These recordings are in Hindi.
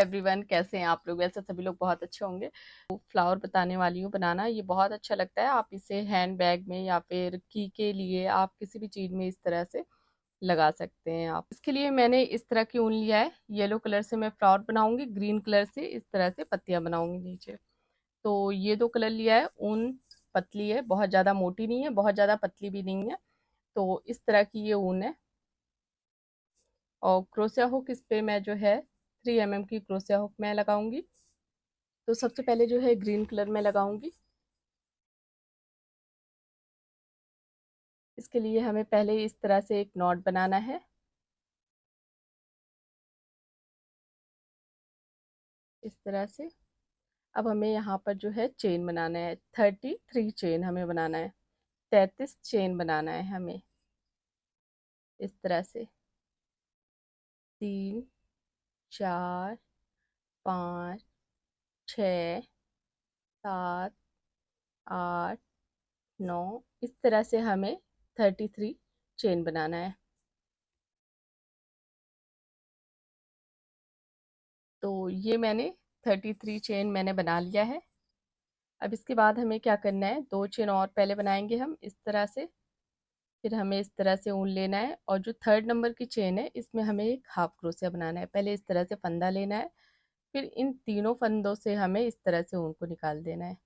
एवरीवन, कैसे हैं आप लोग। वैसे सभी लोग बहुत अच्छे होंगे। तो फ्लावर बताने वाली हूँ बनाना। ये बहुत अच्छा लगता है। आप इसे हैंड बैग में या फिर की के लिए आप किसी भी चीज़ में इस तरह से लगा सकते हैं। आप इसके लिए मैंने इस तरह की ऊन लिया है। येलो कलर से मैं फ्लावर बनाऊंगी, ग्रीन कलर से इस तरह से पत्तियां बनाऊंगी नीचे। तो ये दो कलर लिया है। ऊन पतली है, बहुत ज़्यादा मोटी नहीं है, बहुत ज़्यादा पतली भी नहीं है। तो इस तरह की ये ऊन है। और क्रोशिया हुक इस पे मैं जो है 3 mm की क्रोशिया हुक मैं लगाऊंगी। तो सबसे पहले जो है ग्रीन कलर में लगाऊंगी। इसके लिए हमें पहले इस तरह से एक नॉट बनाना है, इस तरह से। अब हमें यहाँ पर जो है चेन बनाना है, 33 चेन हमें बनाना है, 33 चेन बनाना है हमें इस तरह से। 3, 4, 5, 6, 7, 8, 9, इस तरह से हमें 33 चेन बनाना है। तो ये मैंने 33 चेन मैंने बना लिया है। अब इसके बाद हमें क्या करना है, 2 चेन और पहले बनाएंगे हम इस तरह से। फिर हमें इस तरह से ऊन लेना है और जो 3rd नंबर की चेन है इसमें हमें एक हाफ क्रोशिया बनाना है। पहले इस तरह से फंदा लेना है, फिर इन तीनों फंदों से हमें इस तरह से ऊन को निकाल देना है।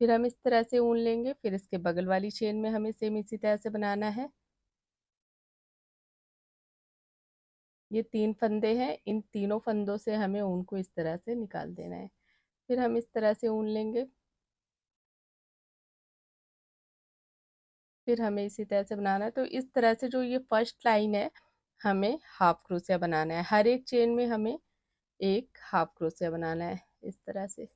फिर हम इस तरह से ऊन लेंगे, फिर इसके बगल वाली चेन में हमें सेम इसी तरह से बनाना है। ये 3 फंदे हैं, इन तीनों फंदों से हमें ऊन को इस तरह से निकाल देना है। फिर हम इस तरह से ऊन लेंगे, फिर हमें इसी तरह से बनाना है। तो इस तरह से जो ये फर्स्ट लाइन है हमें हाफ क्रोशिया बनाना है। हर एक चेन में हमें एक हाफ क्रोशिया बनाना है इस तरह से।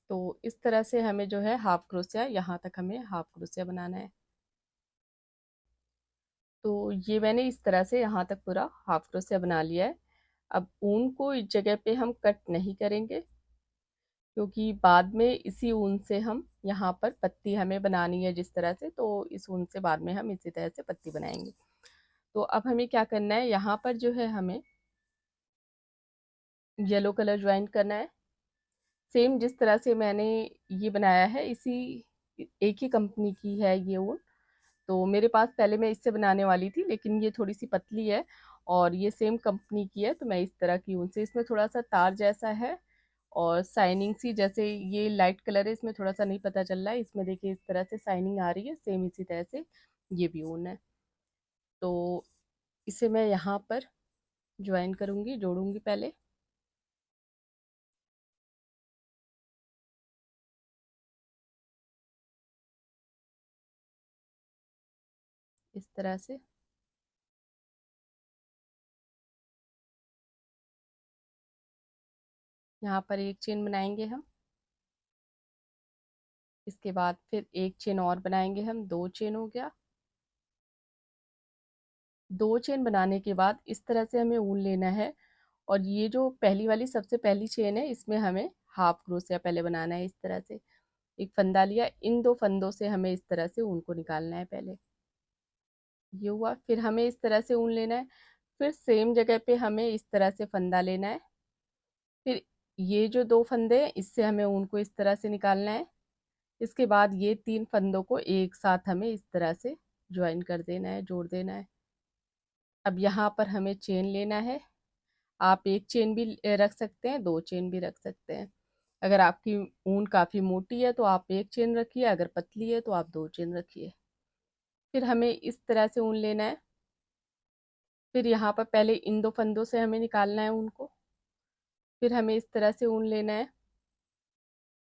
तो इस तरह से हमें जो है हाफ क्रोशिया, यहाँ तक हमें हाफ क्रोशिया बनाना है। तो ये मैंने इस तरह से यहाँ तक पूरा हाफ क्रोशिया बना लिया है। अब ऊन को इस जगह पे हम कट नहीं करेंगे, क्योंकि बाद में इसी ऊन से हम यहाँ पर पत्ती हमें बनानी है जिस तरह से, तो इस ऊन से बाद में हम इसी तरह से पत्ती बनाएंगे। तो अब हमें क्या करना है, यहाँ पर जो है हमें येलो कलर ज्वाइन करना है। सेम जिस तरह से मैंने ये बनाया है, इसी एक ही कंपनी की है ये ऊन। तो मेरे पास पहले मैं इससे बनाने वाली थी, लेकिन ये थोड़ी सी पतली है और ये सेम कंपनी की है, तो मैं इस तरह की ऊन से, इसमें थोड़ा सा तार जैसा है और शाइनिंग सी, जैसे ये लाइट कलर है इसमें थोड़ा सा नहीं पता चल रहा है, इसमें देखिए इस तरह से शाइनिंग आ रही है। सेम इसी तरह से ये भी ऊन है। तो इसे मैं यहाँ पर ज्वाइन करूँगी, जोड़ूंगी पहले इस तरह से। यहाँ पर एक चेन बनाएंगे हम, इसके बाद फिर एक चेन और बनाएंगे हम, 2 चेन हो गया। 2 चेन बनाने के बाद इस तरह से हमें ऊन लेना है और ये जो पहली वाली सबसे पहली चेन है इसमें हमें हाफ क्रोशिया पहले बनाना है। इस तरह से एक फंदा लिया, इन 2 फंदों से हमें इस तरह से ऊन को निकालना है पहले। ये हुआ, फिर हमें इस तरह से ऊन लेना है, फिर सेम जगह पे हमें इस तरह से फंदा लेना है। फिर ये जो 2 फंदे हैं इससे हमें ऊन को इस तरह से निकालना है। इसके बाद ये 3 फंदों को एक साथ हमें इस तरह से ज्वाइन कर देना है, जोड़ देना है। अब यहाँ पर हमें चेन लेना है। आप एक चेन भी रख सकते हैं, 2 चेन भी रख सकते हैं। अगर आपकी ऊन काफ़ी मोटी है तो आप एक चेन रखिए, अगर पतली है तो आप 2 चेन रखिए। फिर हमें इस तरह से ऊन लेना है। फिर यहाँ पर पहले इन 2 फंदों से हमें निकालना है ऊन को, फिर हमें इस तरह से ऊन लेना है।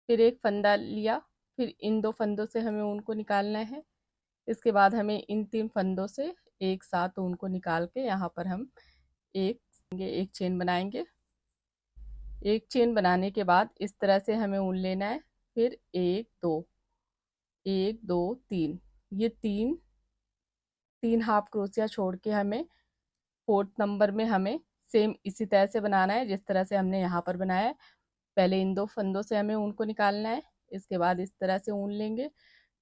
फिर एक फंदा लिया, फिर इन 2 फंदों से हमें ऊन को निकालना है। इसके बाद हमें इन 3 फंदों से एक साथ ऊन को निकाल के यहाँ पर हम एक एक चेन बनाएंगे। एक चेन बनाने के बाद इस तरह से हमें ऊन लेना है। फिर 1 2, 1 2 3, ये तीन 3 हाफ क्रोशिया छोड़ के हमें 4th नंबर में हमें सेम इसी तरह से बनाना है जिस तरह से हमने यहाँ पर बनाया है। पहले इन 2 फंदों से हमें ऊन को निकालना है, इसके बाद इस तरह से ऊन लेंगे,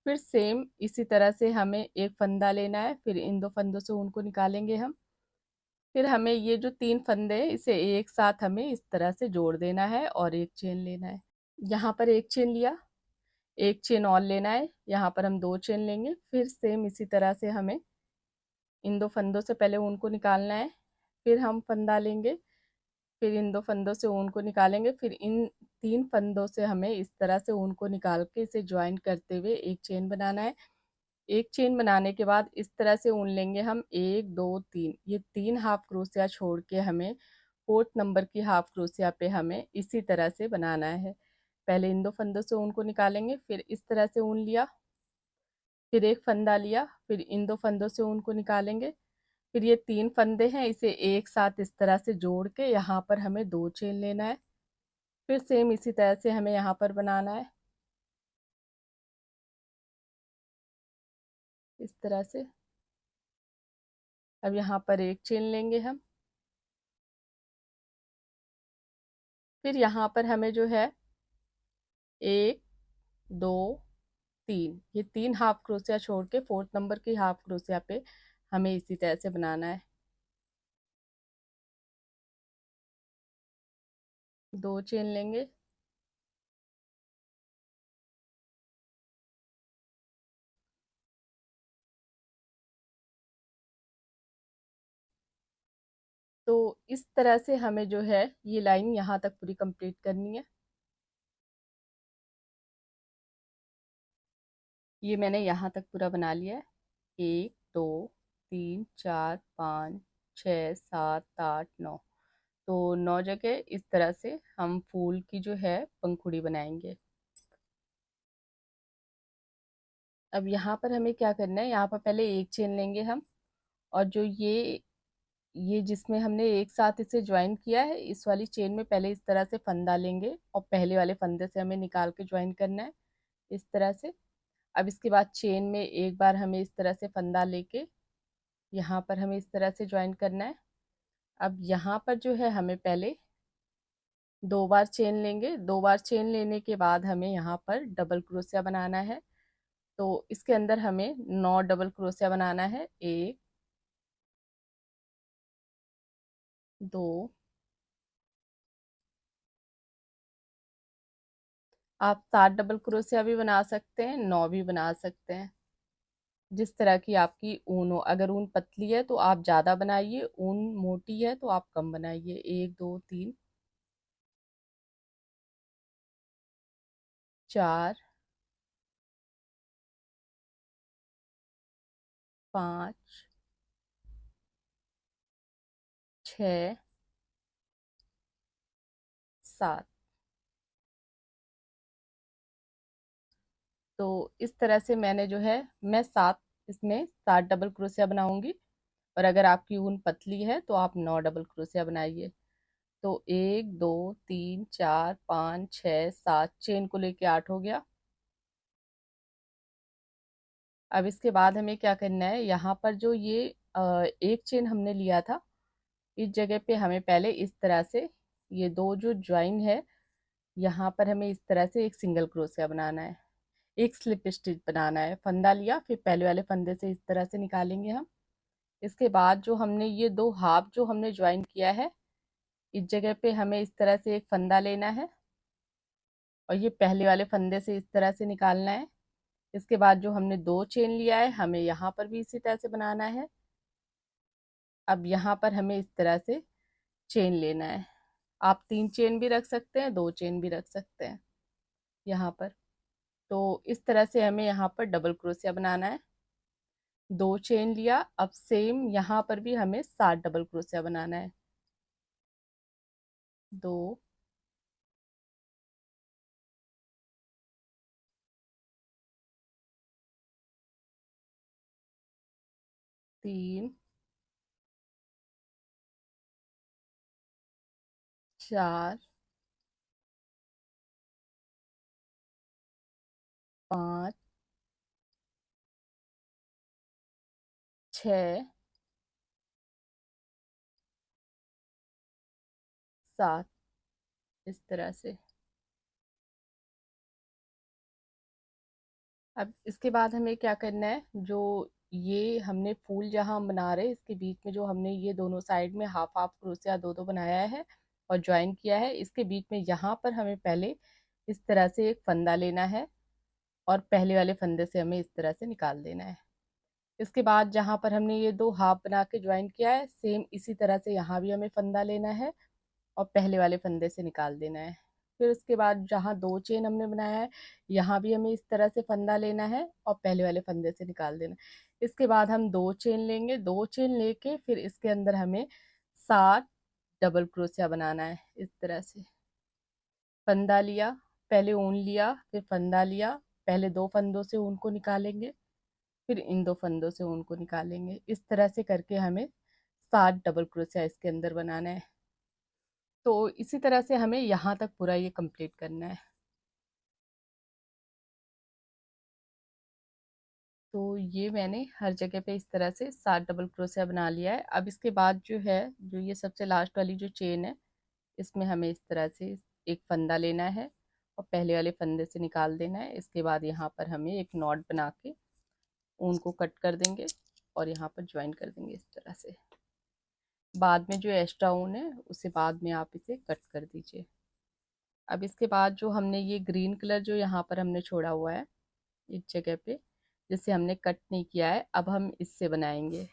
फिर सेम इसी तरह से हमें एक फंदा लेना है, फिर इन 2 फंदों से ऊन को निकालेंगे हम। फिर हमें ये जो 3 फंदे हैं इसे एक साथ हमें इस तरह से जोड़ देना है और एक चेन लेना है। यहाँ पर एक चेन लिया, एक चेन और लेना है, यहाँ पर हम 2 चेन लेंगे, फिर सेम इसी तरह से हमें इन 2 फंदों से पहले ऊन को निकालना है, फिर हम फंदा लेंगे, फिर इन 2 फंदों से ऊन को निकालेंगे, फिर इन 3 फंदों से हमें इस तरह से ऊन को निकाल के इसे ज्वाइन करते हुए एक चेन बनाना है। एक चेन बनाने के बाद इस तरह से ऊन लेंगे हम 1 2 3, ये 3 हाफ क्रोशिया छोड़ के हमें 4th नंबर की हाफ क्रोशिया पे हमें इसी तरह से बनाना है। पहले इन 2 फंदों से ऊन को निकालेंगे, फिर इस तरह से ऊन लिया, फिर एक फंदा लिया, फिर इन 2 फंदों से ऊन को निकालेंगे, फिर ये 3 फंदे हैं इसे एक साथ इस तरह से जोड़ के यहाँ पर हमें 2 चेन लेना है, फिर सेम इसी तरह से हमें यहाँ पर बनाना है इस तरह से। अब यहाँ पर एक चेन लेंगे हम, फिर यहाँ पर हमें जो है 1 2 3, ये 3 हाफ क्रोशिया छोड़ के 4th नंबर की हाफ क्रोशिया पे हमें इसी तरह से बनाना है। 2 चेन लेंगे, तो इस तरह से हमें जो है ये लाइन यहाँ तक पूरी कंप्लीट करनी है। ये मैंने यहाँ तक पूरा बना लिया है, 1 2 3 4 5 6 7 8 9, तो 9 जगह इस तरह से हम फूल की जो है पंखुड़ी बनाएंगे। अब यहाँ पर हमें क्या करना है, यहाँ पर पहले एक चेन लेंगे हम, और जो ये जिसमें हमने एक साथ इसे ज्वाइन किया है इस वाली चेन में पहले इस तरह से फंदा लेंगे और पहले वाले फंदे से हमें निकाल के ज्वाइन करना है इस तरह से। अब इसके बाद चेन में एक बार हमें इस तरह से फंदा लेके यहाँ पर हमें इस तरह से ज्वाइन करना है। अब यहाँ पर जो है हमें पहले 2 बार चेन लेंगे, 2 बार चेन लेने के बाद हमें यहाँ पर डबल क्रोशिया बनाना है। तो इसके अंदर हमें 9 डबल क्रोशिया बनाना है, 1 2, आप 7 डबल क्रोशिया भी बना सकते हैं, 9 भी बना सकते हैं, जिस तरह की आपकी ऊन हो। अगर ऊन पतली है तो आप ज़्यादा बनाइए, ऊन मोटी है तो आप कम बनाइए। 1 2 3 4 5 6 7, तो इस तरह से मैंने जो है मैं 7, इसमें 7 डबल क्रोशिया बनाऊंगी, और अगर आपकी ऊन पतली है तो आप 9 डबल क्रोशिया बनाइए। तो 1 2 3 4 5 6 7, चेन को लेके 8 हो गया। अब इसके बाद हमें क्या करना है, यहाँ पर जो ये एक चेन हमने लिया था इस जगह पे हमें पहले इस तरह से ये 2 जो ज्वाइन है यहाँ पर हमें इस तरह से एक सिंगल क्रोशिया बनाना है, एक स्लिप स्टिच बनाना है। फंदा लिया, फिर पहले वाले फंदे से इस तरह से निकालेंगे हम। इसके बाद जो हमने ये 2 हाफ जो हमने ज्वाइन किया है इस जगह पे हमें इस तरह से एक फंदा लेना है और ये पहले वाले फंदे से इस तरह से निकालना है। इसके बाद जो हमने 2 चेन लिया है हमें यहाँ पर भी इसी तरह से बनाना है। अब यहाँ पर हमें इस तरह से चेन लेना है, आप 3 चेन भी रख सकते हैं, 2 चेन भी रख सकते हैं यहाँ पर। तो इस तरह से हमें यहाँ पर डबल क्रोशिया बनाना है। 2 चेन लिया, अब सेम यहाँ पर भी हमें 7 डबल क्रोशिया बनाना है। 2 3 4 5 6 7 इस तरह से। अब इसके बाद हमें क्या करना है, जो ये हमने फूल जहाँ हम बना रहे हैं इसके बीच में जो हमने ये दोनों साइड में हाफ हाफ क्रोशिया दो दो बनाया है और ज्वाइन किया है, इसके बीच में यहाँ पर हमें पहले इस तरह से एक फंदा लेना है और पहले वाले फंदे से हमें इस तरह से निकाल देना है। इसके बाद जहाँ पर हमने ये दो हाफ बना के ज्वाइन किया है, सेम इसी तरह से यहाँ भी हमें फंदा लेना है और पहले वाले फंदे से निकाल देना है। फिर उसके बाद जहाँ दो चेन हमने बनाया है, यहाँ भी हमें इस तरह से फंदा लेना है और पहले वाले फंदे से निकाल देना है। इसके बाद हम दो चेन लेंगे, दो चेन लेके फिर इसके अंदर हमें 7 डबल क्रोशिया बनाना है। इस तरह से फंदा लिया, पहले ऊन लिया, फिर फंदा लिया, पहले दो फंदों से ऊन को निकालेंगे, फिर इन दो फंदों से ऊन को निकालेंगे। इस तरह से करके हमें 7 डबल क्रोशिया इसके अंदर बनाना है। तो इसी तरह से हमें यहाँ तक पूरा ये कंप्लीट करना है। तो ये मैंने हर जगह पे इस तरह से 7 डबल क्रोशिया बना लिया है। अब इसके बाद जो है, जो ये सबसे लास्ट वाली जो चेन है, इसमें हमें इस तरह से एक फंदा लेना है और पहले वाले फंदे से निकाल देना है। इसके बाद यहाँ पर हमें एक नॉट बना के ऊन को कट कर देंगे और यहाँ पर ज्वाइन कर देंगे इस तरह से। बाद में जो एक्स्ट्रा ऊन है उसे बाद में आप इसे कट कर दीजिए। अब इसके बाद जो हमने ये ग्रीन कलर जो यहाँ पर हमने छोड़ा हुआ है इस जगह पे, जिसे हमने कट नहीं किया है, अब हम इससे बनाएंगे।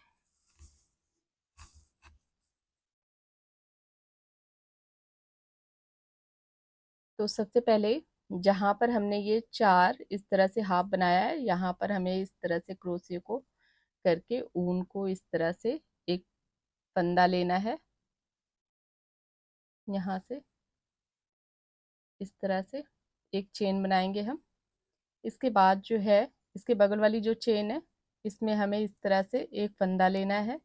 तो सबसे पहले जहाँ पर हमने ये 4 इस तरह से हाफ बनाया है, यहाँ पर हमें इस तरह से क्रोशिया को करके ऊन को इस तरह से एक फंदा लेना है, यहाँ से इस तरह से एक चेन बनाएंगे हम। इसके बाद जो है, इसके बगल वाली जो चेन है, इसमें हमें इस तरह से एक फंदा लेना है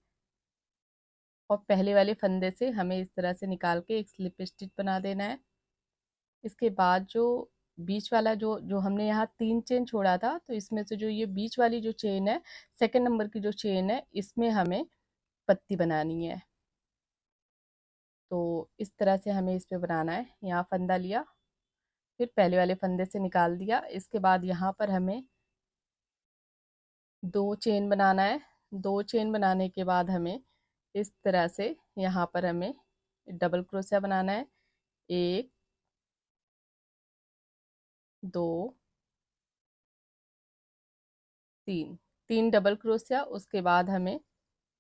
और पहले वाले फंदे से हमें इस तरह से निकाल के एक स्लिप स्टिच बना देना है। इसके बाद जो बीच वाला जो जो हमने यहाँ 3 चेन छोड़ा था, तो इसमें से जो ये बीच वाली जो चेन है, सेकंड नंबर की जो चेन है, इसमें हमें पत्ती बनानी है। तो इस तरह से हमें इस पे बनाना है। यहाँ फंदा लिया, फिर पहले वाले फंदे से निकाल दिया। इसके बाद यहाँ पर हमें दो चेन बनाना है। दो चेन बनाने के बाद हमें इस तरह से यहाँ पर हमें डबल क्रोशिया बनाना है। 1 2 3, 3 डबल क्रोशिया। उसके बाद हमें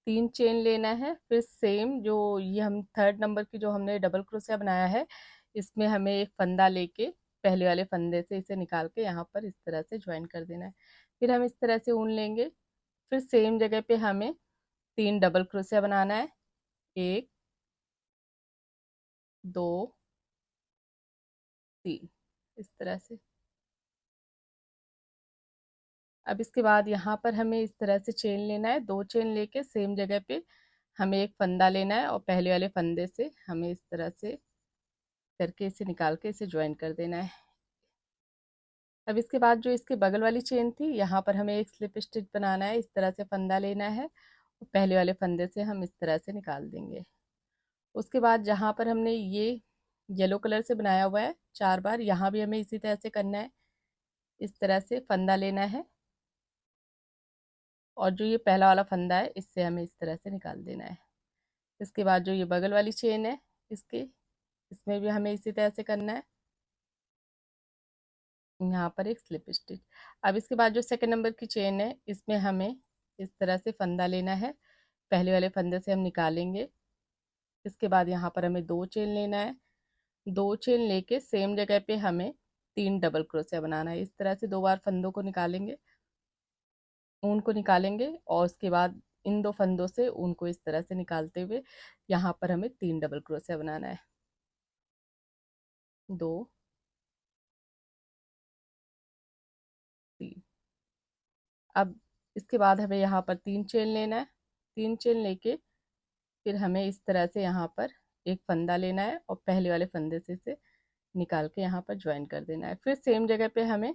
3 चेन लेना है। फिर सेम जो ये हम थर्ड नंबर की जो हमने डबल क्रोशिया बनाया है, इसमें हमें एक फंदा लेके पहले वाले फंदे से इसे निकाल के यहाँ पर इस तरह से ज्वाइन कर देना है। फिर हम इस तरह से ऊन लेंगे, फिर सेम जगह पे हमें 3 डबल क्रोशिया बनाना है। 1 2 3 इस तरह से। अब इसके बाद यहाँ पर हमें इस तरह से चेन लेना है। दो चेन लेके सेम जगह पे हमें एक फंदा लेना है और पहले वाले फंदे से हमें इस तरह से करके इसे निकाल के इसे ज्वाइन कर देना है। अब इसके बाद जो इसके बगल वाली चेन थी, यहाँ पर हमें एक स्लिप स्टिच बनाना है। इस तरह से फंदा लेना है और पहले वाले फंदे से हम इस तरह से निकाल देंगे। उसके बाद जहाँ पर हमने ये येलो कलर से बनाया हुआ है 4 बार, यहाँ भी हमें इसी तरह से करना है। इस तरह से फंदा लेना है और जो ये पहला वाला फंदा है, इससे हमें इस तरह से निकाल देना है। इसके बाद जो ये बगल वाली चेन है इसके, इसमें भी हमें इसी तरह से करना है। यहाँ पर एक स्लिप स्टिच। अब इसके बाद जो सेकंड नंबर की चेन है, इसमें हमें इस तरह से फंदा लेना है। पहले वाले फंदे से हम निकालेंगे। इसके बाद यहाँ पर हमें दो चेन लेना है। दो चेन लेके सेम जगह पे हमें 3 डबल क्रोशिया बनाना है। इस तरह से 2 बार फंदों को निकालेंगे, ऊन को निकालेंगे और उसके बाद इन दो फंदों से ऊन को इस तरह से निकालते हुए यहाँ पर हमें 3 डबल क्रोशिया बनाना है। 2 3। अब इसके बाद हमें यहाँ पर 3 चेन लेना है। 3 चेन लेके फिर हमें इस तरह से यहाँ पर एक फंदा लेना है और पहले वाले फंदे से इसे निकाल के यहाँ पर ज्वाइन कर देना है। फिर सेम जगह पे हमें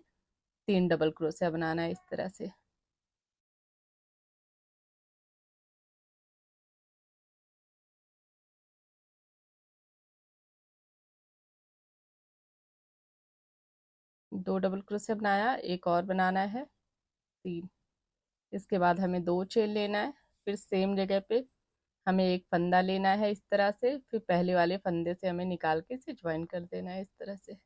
3 डबल क्रोशिया बनाना है इस तरह से। 2 डबल क्रोशे बनाया, एक और बनाना है 3। इसके बाद हमें 2 चेन लेना है, फिर सेम जगह पे हमें एक फंदा लेना है इस तरह से, फिर पहले वाले फंदे से हमें निकाल के इसे ज्वाइन कर देना है इस तरह से।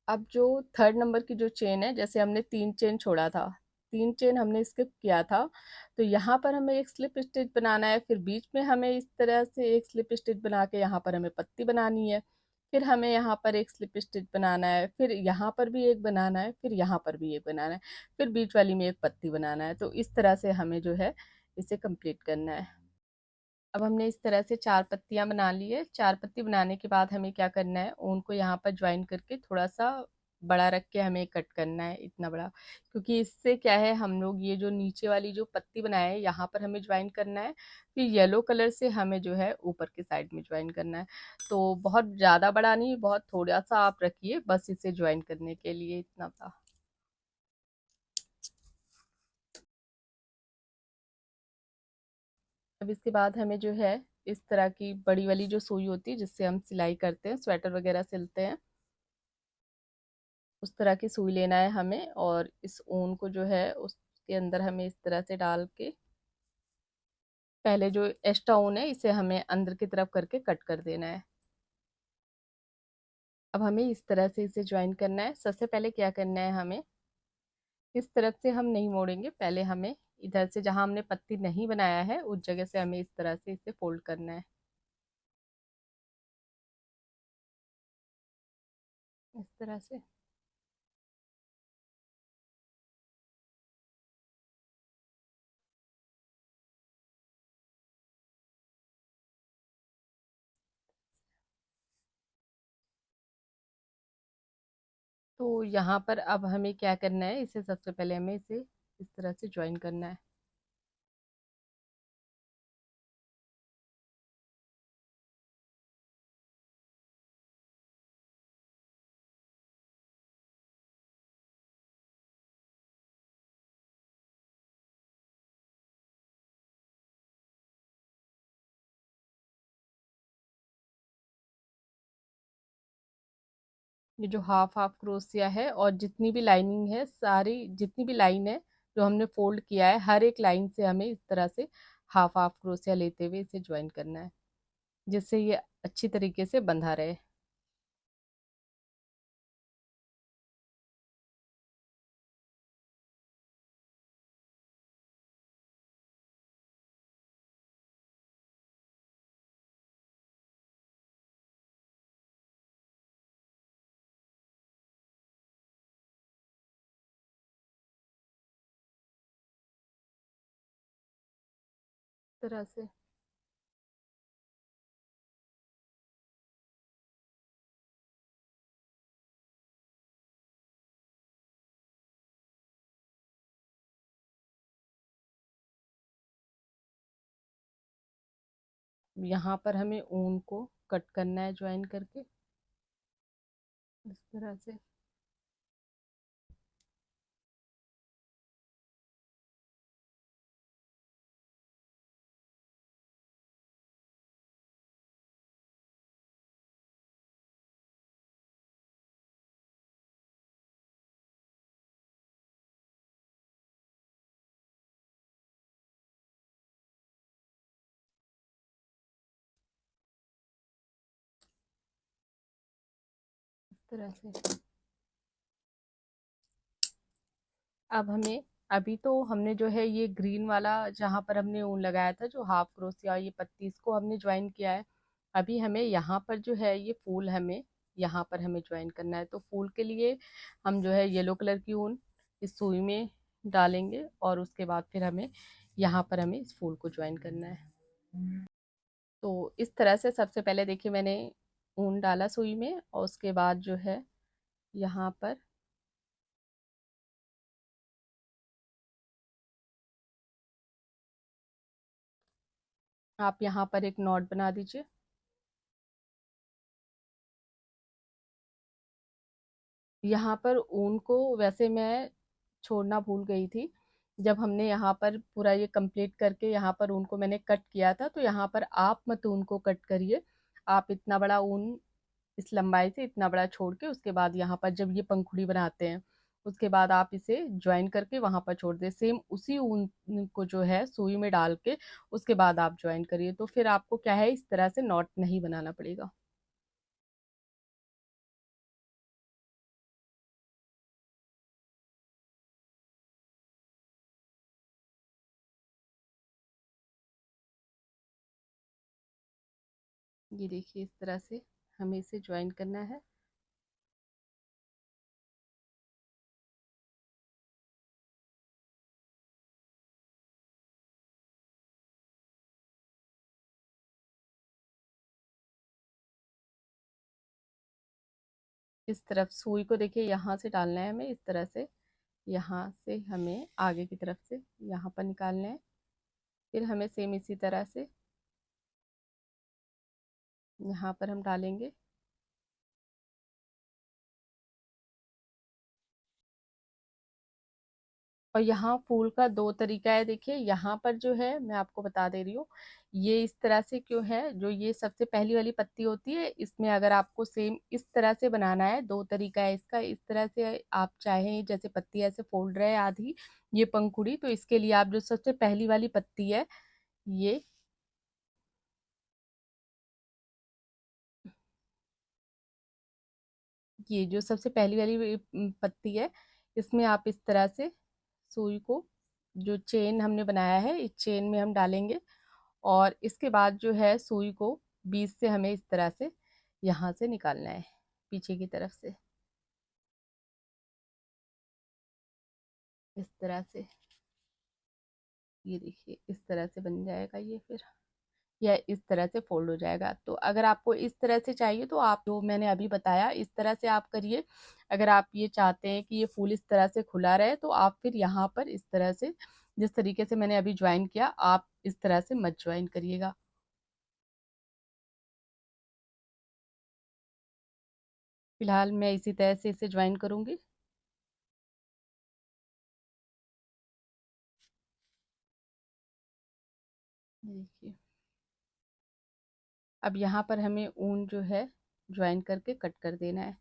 अब जो थर्ड नंबर की जो चेन है, जैसे हमने 3 चेन छोड़ा था, 3 चेन हमने स्किप किया था, तो यहाँ पर हमें एक स्लिप स्टिच बनाना है, फिर बीच में हमें इस तरह से एक स्लिप स्टिच बना के यहाँ पर हमें पत्ती बनानी है, फिर हमें यहाँ पर एक स्लिप स्टिच बनाना है, फिर यहाँ पर भी एक बनाना है, फिर यहाँ पर भी एक बनाना है, फिर बीच वाली में एक पत्ती बनाना है। तो इस तरह से हमें जो है इसे कंप्लीट करना है। अब हमने इस तरह से 4 पत्तियां बना ली है। 4 पत्ती बनाने के बाद हमें क्या करना है, ऊन को यहाँ पर ज्वाइन करके थोड़ा सा बड़ा रख के हमें कट करना है, इतना बड़ा, क्योंकि इससे क्या है, हम लोग ये जो नीचे वाली जो पत्ती बनाए हैं यहाँ पर हमें ज्वाइन करना है, फिर येलो कलर से हमें जो है ऊपर के साइड में ज्वाइन करना है। तो बहुत ज़्यादा बड़ा नहीं, बहुत थोड़ा सा आप रखिए, बस इसे ज्वाइन करने के लिए इतना था। अब इसके बाद हमें जो है इस तरह की बड़ी वाली जो सुई होती है जिससे हम सिलाई करते हैं, स्वेटर वगैरह सिलते हैं, उस तरह की सुई लेना है हमें, और इस ऊन को जो है उसके अंदर हमें इस तरह से डाल के, पहले जो एक्स्ट्रा ऊन है इसे हमें अंदर की तरफ करके कट कर देना है। अब हमें इस तरह से इसे ज्वाइन करना है। सबसे पहले क्या करना है, हमें इस तरफ से हम नहीं मोड़ेंगे, पहले हमें इधर से जहां हमने पत्ती नहीं बनाया है उस जगह से हमें इस तरह से इसे फोल्ड करना है, इस तरह से। तो यहाँ पर अब हमें क्या करना है, इसे सबसे पहले हमें इसे इस तरह से ज्वाइन करना है। ये जो हाफ हाफ क्रोशिया है और जितनी भी लाइनिंग है, सारी जितनी भी लाइन है जो हमने फोल्ड किया है, हर एक लाइन से हमें इस तरह से हाफ हाफ क्रोशिया लेते हुए इसे ज्वाइन करना है, जिससे ये अच्छी तरीके से बंधा रहे। इस तरह से यहाँ पर हमें ऊन को कट करना है ज्वाइन करके, इस तरह से। इस तरह से अब हमें, अभी तो हमने जो है ये ग्रीन वाला जहाँ पर हमने ऊन लगाया था जो हाफ क्रोशिया, ये पत्ती, इसको हमने ज्वाइन किया है। अभी हमें यहाँ पर जो है ये फूल हमें यहाँ पर हमें ज्वाइन करना है। तो फूल के लिए हम जो है येलो कलर की ऊन इस सुई में डालेंगे, और उसके बाद फिर हमें यहाँ पर हमें इस फूल को ज्वाइन करना है। तो इस तरह से सबसे पहले देखिए मैंने ऊन डाला सुई में, और उसके बाद जो है यहाँ पर आप यहाँ पर एक नॉट बना दीजिए। यहाँ पर ऊन को वैसे मैं छोड़ना भूल गई थी, जब हमने यहाँ पर पूरा ये कंप्लीट करके यहाँ पर ऊन को मैंने कट किया था, तो यहाँ पर आप मत ऊन को कट करिए। आप इतना बड़ा ऊन इस लंबाई से इतना बड़ा छोड़ के उसके बाद यहाँ पर जब ये पंखुड़ी बनाते हैं उसके बाद आप इसे ज्वाइन करके वहां पर छोड़ दे। सेम उसी ऊन को जो है सुई में डाल के उसके बाद आप ज्वाइन करिए, तो फिर आपको क्या है इस तरह से नॉट नहीं बनाना पड़ेगा। ये देखिए इस तरह से हमें इसे ज्वाइन करना है। इस तरफ सुई को देखिए यहाँ से डालना है हमें, इस तरह से यहाँ से हमें आगे की तरफ से यहाँ पर निकालना है। फिर हमें सेम इसी तरह से यहाँ पर हम डालेंगे। और यहाँ फूल का दो तरीका है, देखिए यहाँ पर जो है मैं आपको बता दे रही हूँ ये इस तरह से क्यों है। जो ये सबसे पहली वाली पत्ती होती है इसमें अगर आपको सेम इस तरह से बनाना है, दो तरीका है इसका। इस तरह से आप चाहें जैसे पत्ती ऐसे फोल्ड रहे आधी ये पंखुड़ी, तो इसके लिए आप जो सबसे पहली वाली पत्ती है ये ये जो सबसे पहली वाली पत्ती है इसमें आप इस तरह से सुई को जो चेन हमने बनाया है इस चेन में हम डालेंगे। और इसके बाद जो है सुई को बीच से हमें इस तरह से यहाँ से निकालना है पीछे की तरफ से, इस तरह से। ये देखिए इस तरह से बन जाएगा ये, फिर यह इस तरह से फोल्ड हो जाएगा। तो अगर आपको इस तरह से चाहिए तो आप जो मैंने अभी बताया इस तरह से आप करिए। अगर आप ये चाहते हैं कि ये फूल इस तरह से खुला रहे तो आप फिर यहाँ पर इस तरह से जिस तरीके से मैंने अभी ज्वाइन किया आप इस तरह से मत ज्वाइन करिएगा। फिलहाल मैं इसी तरह से इसे ज्वाइन करूंगी। देखिए अब यहाँ पर हमें ऊन जो है ज्वाइन करके कट कर देना है।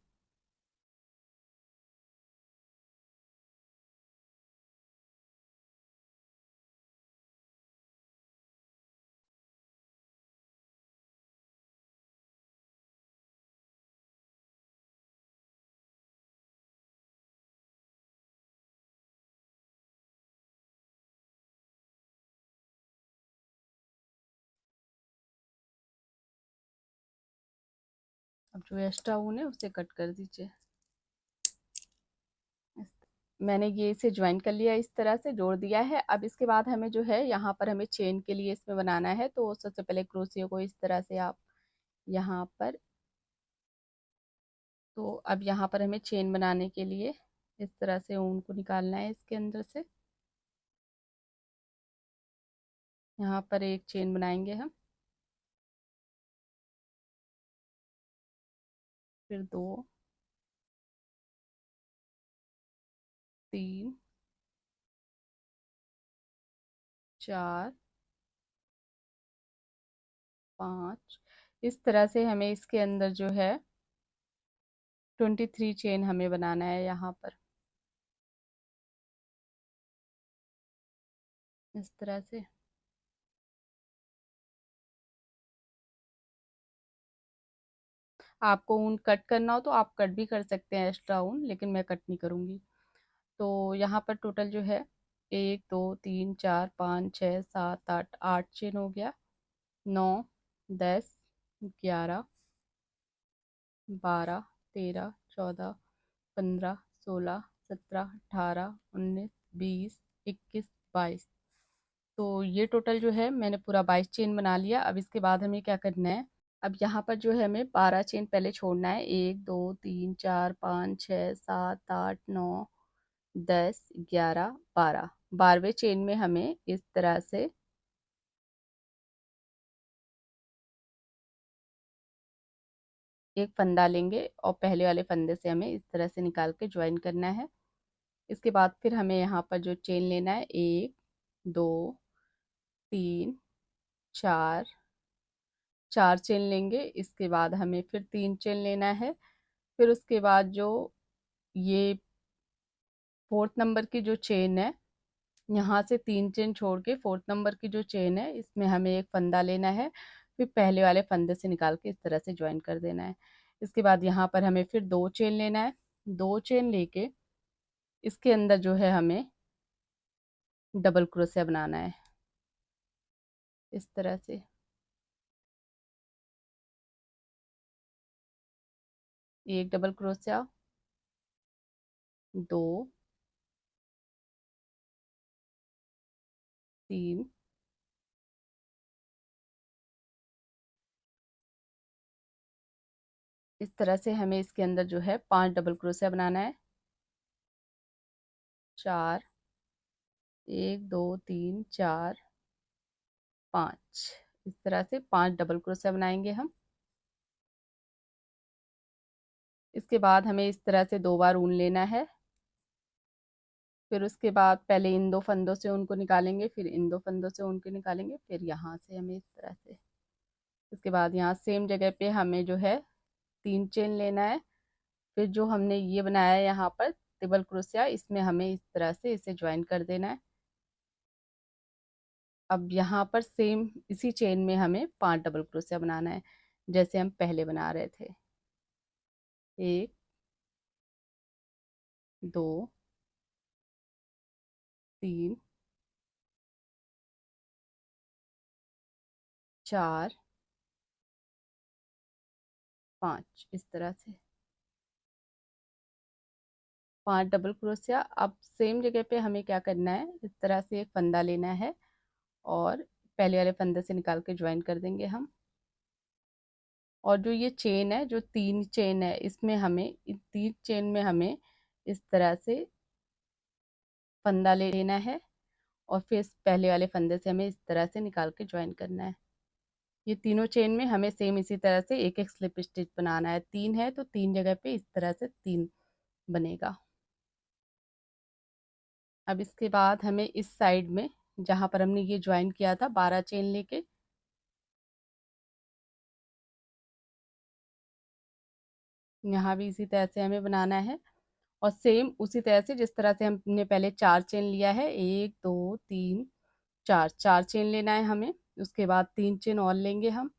अब जो एक्स्ट्रा ऊन है उसे कट कर दीजिए। मैंने ये इसे ज्वाइन कर लिया, इस तरह से जोड़ दिया है। अब इसके बाद हमें जो है यहाँ पर हमें चेन के लिए इसमें बनाना है, तो सबसे पहले क्रोशियो को इस तरह से आप यहाँ पर, तो अब यहाँ पर हमें चेन बनाने के लिए इस तरह से ऊन को निकालना है इसके अंदर से। यहाँ पर एक चेन बनाएंगे हम, फिर दो, तीन, चार, पाँच। इस तरह से हमें इसके अंदर जो है 23 चेन हमें बनाना है यहाँ पर, इस तरह से। आपको ऊन कट करना हो तो आप कट भी कर सकते हैं एक्स्ट्रा ऊन, लेकिन मैं कट नहीं करूँगी। तो यहाँ पर टोटल जो है 1 2 3 4 5 6 7 8 8 चेन हो गया। 9 10 11 12 13 14 15 16 17 18 19 20 21 22। तो ये टोटल जो है मैंने पूरा 22 चेन बना लिया। अब इसके बाद हमें क्या करना है, अब यहाँ पर जो है हमें 12 चेन पहले छोड़ना है। 1 2 3 4 5 6 7 8 9 10 11 12। 12वें चेन में हमें इस तरह से एक फंदा लेंगे और पहले वाले फंदे से हमें इस तरह से निकाल के ज्वाइन करना है। इसके बाद फिर हमें यहाँ पर जो चेन लेना है, 1 2 3 4, 4 चेन लेंगे। इसके बाद हमें फिर 3 चेन लेना है। फिर उसके बाद जो ये फोर्थ नंबर की जो चेन है, यहाँ से 3 चेन छोड़ के फोर्थ नंबर की जो चेन है, इसमें हमें एक फंदा लेना है। फिर पहले वाले फंदे से निकाल के इस तरह से ज्वाइन कर देना है। इसके बाद यहाँ पर हमें फिर 2 चेन लेना है। 2 चेन लेके इसके अंदर जो है हमें डबल क्रोशिया बनाना है इस तरह से। एक डबल क्रोशिया, 2 3 इस तरह से हमें इसके अंदर जो है 5 डबल क्रोशिया बनाना है। 4, 1 2 3 4 5, इस तरह से 5 डबल क्रोशिया बनाएंगे हम। इसके बाद हमें इस तरह से 2 बार ऊन लेना है। फिर उसके बाद पहले इन 2 फंदों से ऊन को निकालेंगे, फिर इन 2 फंदों से ऊन को निकालेंगे, फिर यहाँ से हमें इस तरह से। इसके बाद यहाँ सेम जगह पे हमें जो है 3 चेन लेना है। फिर जो हमने ये बनाया है यहाँ पर डबल क्रोशिया, इसमें हमें इस तरह से इसे ज्वाइन कर देना है। अब यहाँ पर सेम इसी चेन में हमें 5 डबल क्रोशिया बनाना है, जैसे हम पहले बना रहे थे। 1 2 3 4 5, इस तरह से 5 डबल क्रोशिया। अब सेम जगह पे हमें क्या करना है, इस तरह से एक फंदा लेना है और पहले वाले फंदे से निकाल के ज्वाइन कर देंगे हम। और जो ये चेन है, जो 3 चेन है, इसमें हमें इन 3 चेन में हमें इस तरह से फंदा ले लेना है और फिर इस पहले वाले फंदे से हमें इस तरह से निकाल के ज्वाइन करना है। ये तीनों चेन में हमें सेम इसी तरह से एक एक स्लिप स्टिच बनाना है। 3 है तो 3 जगह पे इस तरह से 3 बनेगा। अब इसके बाद हमें इस साइड में जहाँ पर हमने ये ज्वाइन किया था 12 चेन लेके यहाँ भी इसी तरह से हमें बनाना है। और सेम उसी तरह से जिस तरह से हमने पहले 4 चेन लिया है, 1 2 3 4, 4 चेन लेना है हमें। उसके बाद 3 चेन और लेंगे हम।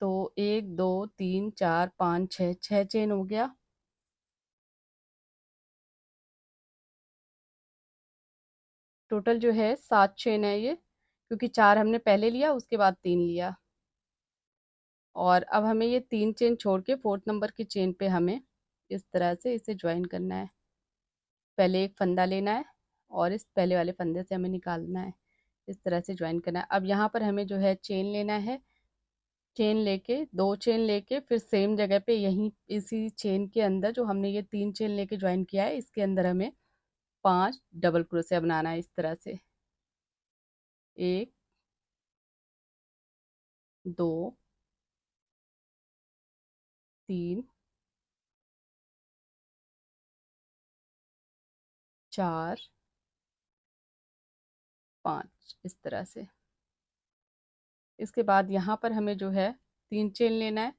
तो 1 2 3 4 5 6, 6 चेन हो गया। टोटल जो है 7 चेन है ये, क्योंकि 4 हमने पहले लिया, उसके बाद 3 लिया। और अब हमें ये 3 चेन छोड़ के फोर्थ नंबर की चेन पे हमें इस तरह से इसे ज्वाइन करना है। पहले एक फंदा लेना है और इस पहले वाले फंदे से हमें निकालना है, इस तरह से ज्वाइन करना है। अब यहाँ पर हमें जो है चेन लेना है। चेन लेके 2 चेन लेके फिर सेम जगह पे यहीं इसी चेन के अंदर जो हमने ये 3 चेन लेके ज्वाइन किया है, इसके अंदर हमें 5 डबल क्रोशिया बनाना है इस तरह से। 1 2 3 4 5, इस तरह से। इसके बाद यहाँ पर हमें जो है 3 चेन लेना है।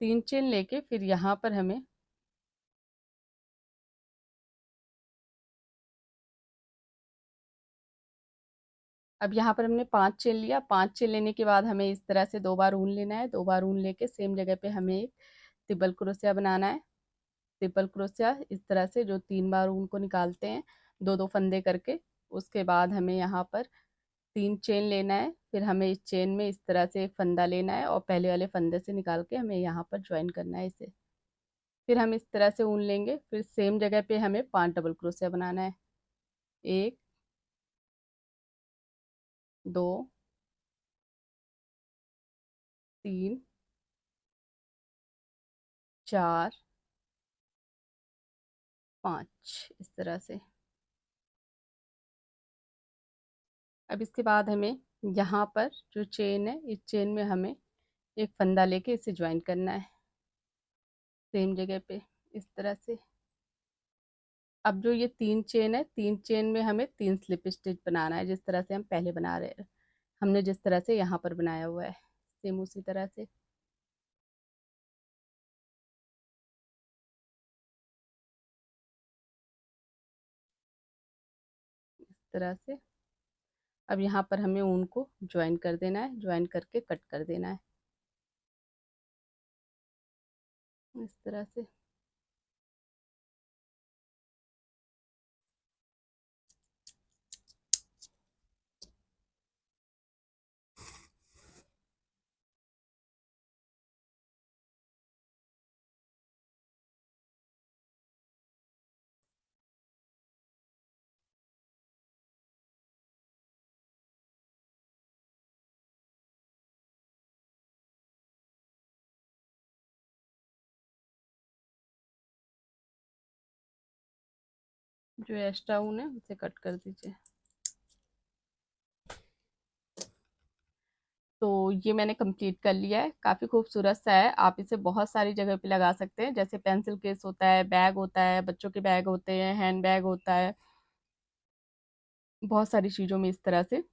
3 चेन लेके फिर यहाँ पर हमें अब यहाँ पर हमने 5 चेन लिया। 5 चेन लेने के बाद हमें इस तरह से 2 बार ऊन लेना है। 2 बार ऊन लेके सेम जगह पे हमें एक ट्रिपल क्रोशिया बनाना है। ट्रिपल क्रोशिया इस तरह से जो 3 बार ऊन को निकालते हैं, 2 2 फंदे करके। उसके बाद हमें यहाँ पर 3 चेन लेना है। फिर हमें इस चेन में इस तरह से एक फंदा लेना है और पहले वाले फंदे से निकाल के हमें यहाँ पर ज्वाइन करना है इसे। फिर हम इस तरह से ऊन लेंगे। फिर सेम जगह पे हमें 5 डबल क्रोशिया बनाना है। 1 2 3 4 5, इस तरह से। अब इसके बाद हमें यहाँ पर जो चेन है, इस चेन में हमें एक फंदा लेके इसे ज्वाइन करना है सेम जगह पे इस तरह से। अब जो ये 3 चेन है, 3 चेन में हमें 3 स्लिप स्टिच बनाना है, जिस तरह से हम पहले बना रहे हैं, हमने जिस तरह से यहाँ पर बनाया हुआ है, सेम उसी तरह से। इस तरह से अब यहाँ पर हमें ऊन को ज्वाइन कर देना है, ज्वाइन करके कट कर देना है इस तरह से। जो एक्स्ट्रा ऊन है उसे कट कर दीजिए। तो ये मैंने कंप्लीट कर लिया है, काफ़ी खूबसूरत सा है। आप इसे बहुत सारी जगह पे लगा सकते हैं, जैसे पेंसिल केस होता है, बैग होता है, बच्चों के बैग होते हैं, हैंड बैग होता है, बहुत सारी चीज़ों में इस तरह से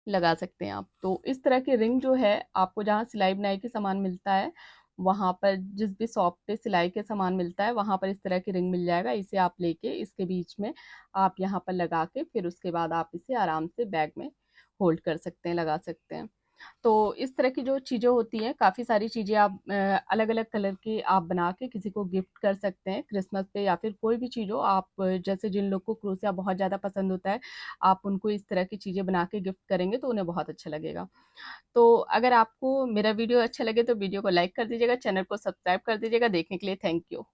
लगा सकते हैं आप। तो इस तरह की रिंग जो है, आपको जहाँ सिलाई बुनाई के सामान मिलता है, वहाँ पर जिस भी शॉप पे सिलाई के सामान मिलता है, वहाँ पर इस तरह की रिंग मिल जाएगा। इसे आप लेके इसके बीच में आप यहाँ पर लगा के फिर उसके बाद आप इसे आराम से बैग में होल्ड कर सकते हैं, लगा सकते हैं। तो इस तरह की जो चीज़ें होती हैं, काफ़ी सारी चीज़ें आप अलग अलग कलर की आप बना के किसी को गिफ्ट कर सकते हैं क्रिसमस पे, या फिर कोई भी चीज़ हो आप जैसे जिन लोग को क्रोशिया बहुत ज़्यादा पसंद होता है, आप उनको इस तरह की चीज़ें बना के गिफ्ट करेंगे तो उन्हें बहुत अच्छा लगेगा। तो अगर आपको मेरा वीडियो अच्छा लगे तो वीडियो को लाइक कर दीजिएगा, चैनल को सब्सक्राइब कर दीजिएगा। देखने के लिए थैंक यू।